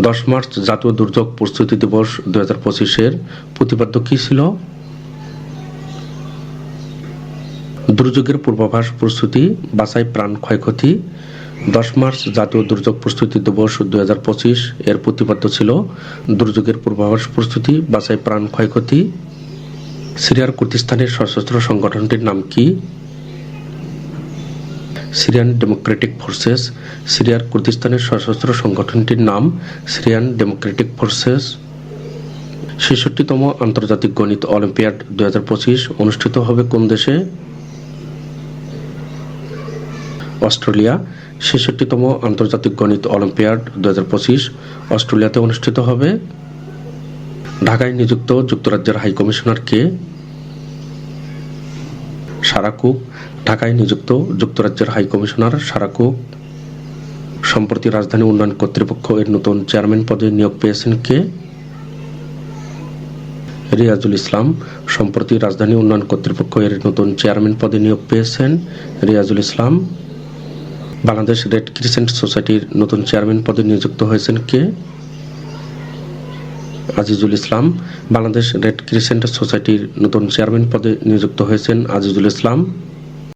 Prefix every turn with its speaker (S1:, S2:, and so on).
S1: 10 March জাতীয় দুর্যোগ প্রস্তুতি দিবস 2025-এর প্রতিপাদ্য কি ছিল? দুর্যোগের পূর্বাভাস প্রস্তুতি বাঁচায় প্রাণ ক্ষয়ক্ষতি। 10 মার্চ জাতীয় দুর্যোগ প্রস্তুতি দিবস 2025 এর প্রতিপাদ্য ছিল দুর্যোগের পূর্বাভাস প্রস্তুতি বাঁচায় প্রাণ ক্ষয়ক্ষতি। সিরিয়ার কুর্দিস্তানের সশস্ত্র সংগঠনটির নাম কি? Syrian Democratic forces. সিরিয়ার কুর্দিস্তানের সশস্ত্র সংগঠনটির নাম সিরিয়ান ডেমোক্রেটিক ফোর্সেস। 66তম আন্তর্জাতিক গণিত অলিম্পিয়াড 2025 অনুষ্ঠিত হবে কোন দেশে? অস্ট্রেলিয়া। 66তম আন্তর্জাতিক গণিত অলিম্পিয়াড 2025 অস্ট্রেলিয়াতে অনুষ্ঠিত হবে। ঢাকায় নিযুক্ত যুক্তরাজ্যের হাইকমিশনার কে? সারা কুক। ঢাকায় নিযুক্ত যুক্তরাজ্যের হাইকমিশনার সারা কুক। সম্প্রতি রাজধানী উন্নয়ন কর্তৃপক্ষ এর নতুন চেয়ারম্যান পদে নিয়োগ পেয়েছেন কে? রিয়াজুল ইসলাম। সম্প্রতি রাজধানী উন্নয়ন কর্তৃপক্ষ এর নতুন চেয়ারম্যান পদে নিয়োগ পেয়েছেন রিয়াজুল ইসলাম। বাংলাদেশ রেড ক্রিসেন্ট সোসাইটির নতুন চেয়ারম্যান পদে নিযুক্ত হয়েছেন কে? আজিজুল ইসলাম। বাংলাদেশ রেড ক্রিসেন্ট সোসাইটির নতুন চেয়ারম্যান পদে নিযুক্ত হয়েছেন আজিজুল ইসলাম।